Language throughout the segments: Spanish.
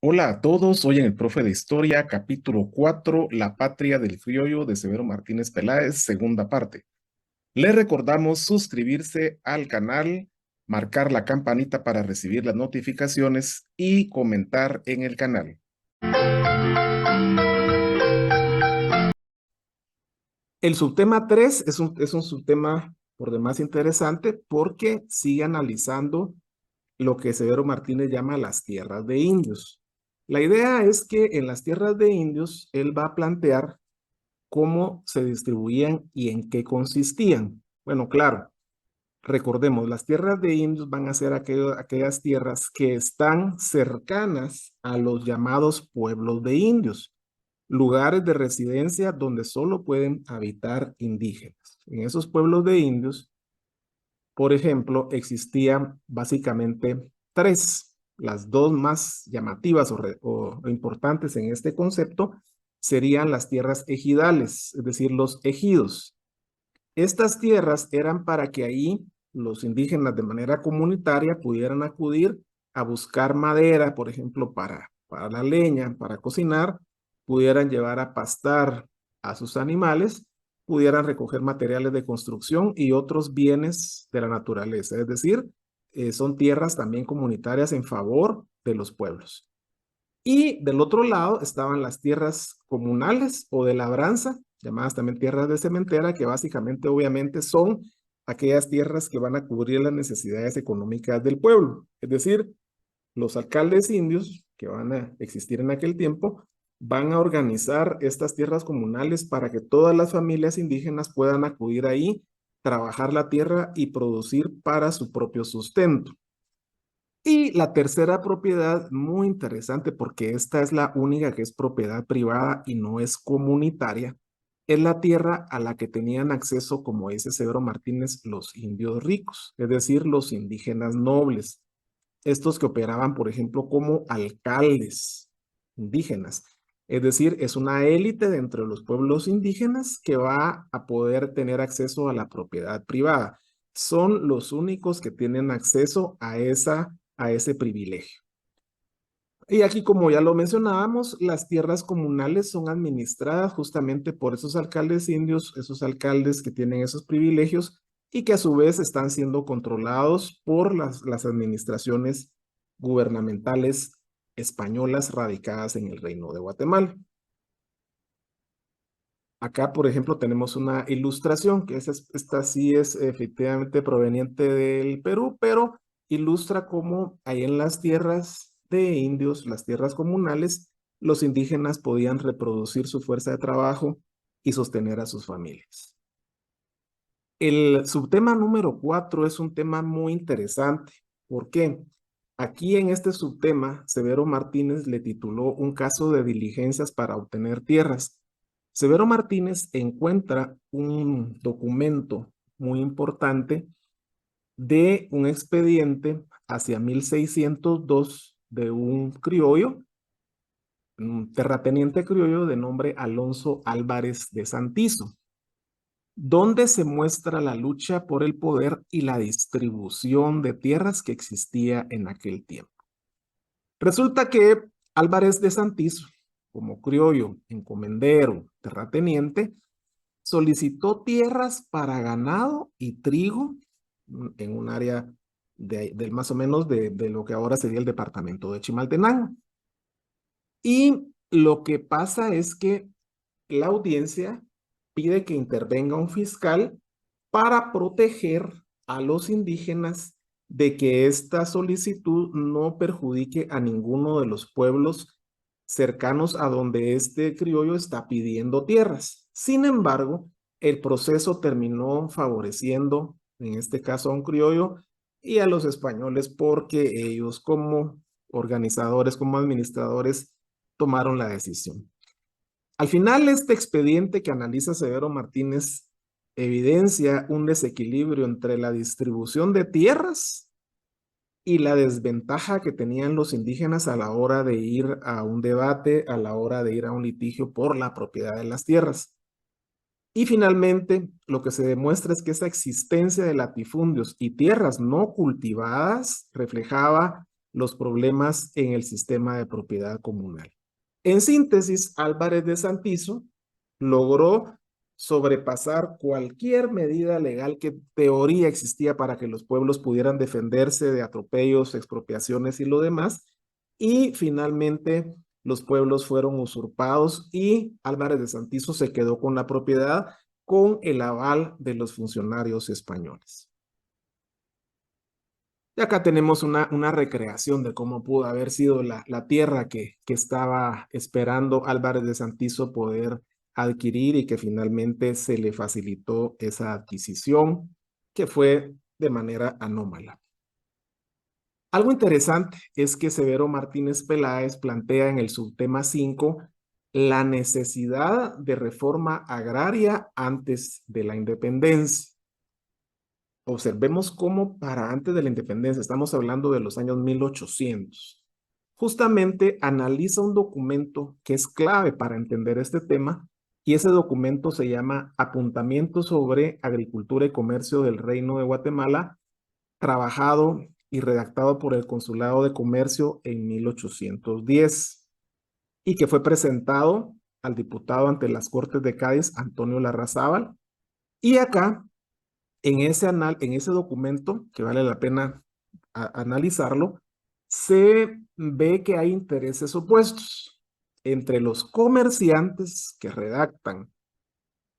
Hola a todos, hoy en el Profe de Historia, capítulo 4, La Patria del Criollo de Severo Martínez Peláez, segunda parte. Les recordamos suscribirse al canal, marcar la campanita para recibir las notificaciones y comentar en el canal. El subtema 3 es un subtema por demás interesante porque sigue analizando lo que Severo Martínez llama las tierras de indios. La idea es que en las tierras de indios él va a plantear cómo se distribuían y en qué consistían. Bueno, claro, recordemos, las tierras de indios van a ser aquellas tierras que están cercanas a los llamados pueblos de indios, lugares de residencia donde solo pueden habitar indígenas. En esos pueblos de indios, por ejemplo, existían básicamente tres. Las dos más llamativas o importantes en este concepto serían las tierras ejidales, es decir, los ejidos. Estas tierras eran para que ahí los indígenas de manera comunitaria pudieran acudir a buscar madera, por ejemplo, para la leña, para cocinar, pudieran llevar a pastar a sus animales, pudieran recoger materiales de construcción y otros bienes de la naturaleza. Es decir, son tierras también comunitarias en favor de los pueblos. Y del otro lado estaban las tierras comunales o de labranza, llamadas también tierras de cementera, que básicamente obviamente son aquellas tierras que van a cubrir las necesidades económicas del pueblo. Es decir, los alcaldes indios que van a existir en aquel tiempo van a organizar estas tierras comunales para que todas las familias indígenas puedan acudir ahí, trabajar la tierra y producir para su propio sustento. Y la tercera propiedad, muy interesante porque esta es la única que es propiedad privada y no es comunitaria, es la tierra a la que tenían acceso, como dice Severo Martínez, los indios ricos, es decir, los indígenas nobles, estos que operaban, por ejemplo, como alcaldes indígenas. Es decir, es una élite dentro de los pueblos indígenas que va a poder tener acceso a la propiedad privada. Son los únicos que tienen acceso a ese privilegio. Y aquí, como ya lo mencionábamos, las tierras comunales son administradas justamente por esos alcaldes indios, esos alcaldes que tienen esos privilegios y que a su vez están siendo controlados por las administraciones gubernamentales españolas radicadas en el Reino de Guatemala. Acá, por ejemplo, tenemos una ilustración, que esta sí es efectivamente proveniente del Perú, pero ilustra cómo ahí en las tierras de indios, las tierras comunales, los indígenas podían reproducir su fuerza de trabajo y sostener a sus familias. El subtema número 4 es un tema muy interesante. ¿Por qué? Aquí en este subtema, Severo Martínez le tituló Un caso de diligencias para obtener tierras. Severo Martínez encuentra un documento muy importante de un expediente hacia 1602 de un criollo, un terrateniente criollo de nombre Alonso Álvarez de Santizo, donde se muestra la lucha por el poder y la distribución de tierras que existía en aquel tiempo. Resulta que Álvarez de Santizo, como criollo, encomendero, terrateniente, solicitó tierras para ganado y trigo en un área de más o menos de lo que ahora sería el departamento de Chimaltenango. Y lo que pasa es que la audiencia pide que intervenga un fiscal para proteger a los indígenas de que esta solicitud no perjudique a ninguno de los pueblos cercanos a donde este criollo está pidiendo tierras. Sin embargo, el proceso terminó favoreciendo, en este caso a un criollo y a los españoles, porque ellos como organizadores, como administradores, tomaron la decisión. Al final, este expediente que analiza Severo Martínez evidencia un desequilibrio entre la distribución de tierras y la desventaja que tenían los indígenas a la hora de ir a un debate, a la hora de ir a un litigio por la propiedad de las tierras. Y finalmente, lo que se demuestra es que esa existencia de latifundios y tierras no cultivadas reflejaba los problemas en el sistema de propiedad comunal. En síntesis, Álvarez de Santizo logró sobrepasar cualquier medida legal que en teoría existía para que los pueblos pudieran defenderse de atropellos, expropiaciones y lo demás, y finalmente los pueblos fueron usurpados y Álvarez de Santizo se quedó con la propiedad con el aval de los funcionarios españoles. Y acá tenemos una recreación de cómo pudo haber sido la tierra que estaba esperando Álvarez de Santizo poder adquirir y que finalmente se le facilitó esa adquisición, que fue de manera anómala. Algo interesante es que Severo Martínez Peláez plantea en el subtema 5 la necesidad de reforma agraria antes de la independencia. Observemos cómo para antes de la independencia, estamos hablando de los años 1800, justamente analiza un documento que es clave para entender este tema, y ese documento se llama Apuntamiento sobre Agricultura y Comercio del Reino de Guatemala, trabajado y redactado por el Consulado de Comercio en 1810, y que fue presentado al diputado ante las Cortes de Cádiz, Antonio Larrazábal, y acá en ese documento, que vale la pena analizarlo, se ve que hay intereses opuestos entre los comerciantes que redactan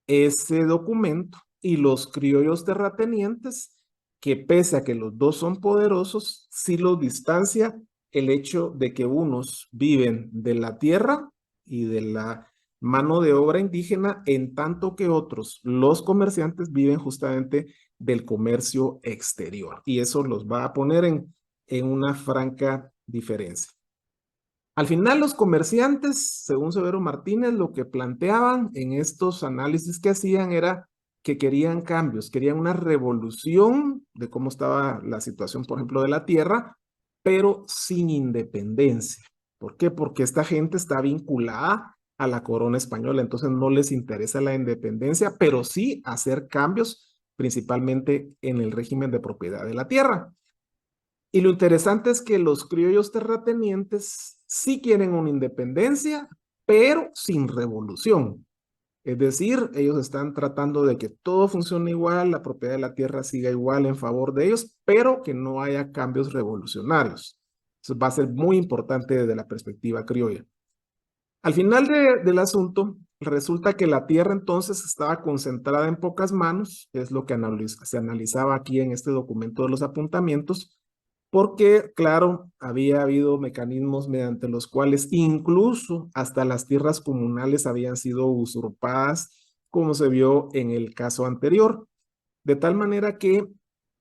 ese documento y los criollos terratenientes, que pese a que los dos son poderosos, sí los distancia el hecho de que unos viven de la tierra y de la mano de obra indígena, en tanto que otros, los comerciantes, viven justamente del comercio exterior. Y eso los va a poner en una franca diferencia. Al final, los comerciantes, según Severo Martínez, lo que planteaban en estos análisis que hacían era que querían cambios, querían una revolución de cómo estaba la situación, por ejemplo, de la tierra, pero sin independencia. ¿Por qué? Porque esta gente está vinculada a la corona española, entonces no les interesa la independencia, pero sí hacer cambios, principalmente en el régimen de propiedad de la tierra. Y lo interesante es que los criollos terratenientes sí quieren una independencia, pero sin revolución. Es decir, ellos están tratando de que todo funcione igual, la propiedad de la tierra siga igual en favor de ellos, pero que no haya cambios revolucionarios. Eso va a ser muy importante desde la perspectiva criolla. Al final del asunto, resulta que la tierra entonces estaba concentrada en pocas manos, es lo que se analizaba aquí en este documento de los apuntamientos, porque, claro, había habido mecanismos mediante los cuales incluso hasta las tierras comunales habían sido usurpadas, como se vio en el caso anterior, de tal manera que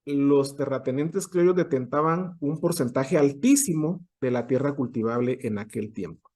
los terratenientes criollos detentaban un porcentaje altísimo de la tierra cultivable en aquel tiempo.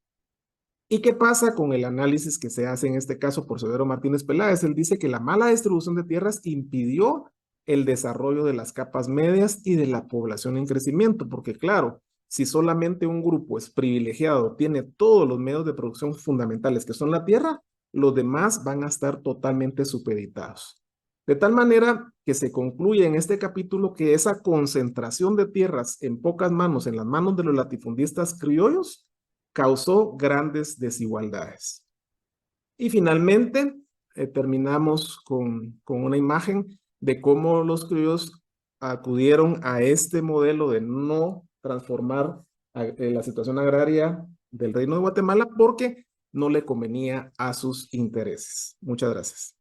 ¿Y qué pasa con el análisis que se hace en este caso por Severo Martínez Peláez? Él dice que la mala distribución de tierras impidió el desarrollo de las capas medias y de la población en crecimiento, porque claro, si solamente un grupo es privilegiado, tiene todos los medios de producción fundamentales que son la tierra, los demás van a estar totalmente supeditados. De tal manera que se concluye en este capítulo que esa concentración de tierras en pocas manos, en las manos de los latifundistas criollos, causó grandes desigualdades. Y finalmente, terminamos con una imagen de cómo los criollos acudieron a este modelo de no transformar la situación agraria del Reino de Guatemala porque no le convenía a sus intereses. Muchas gracias.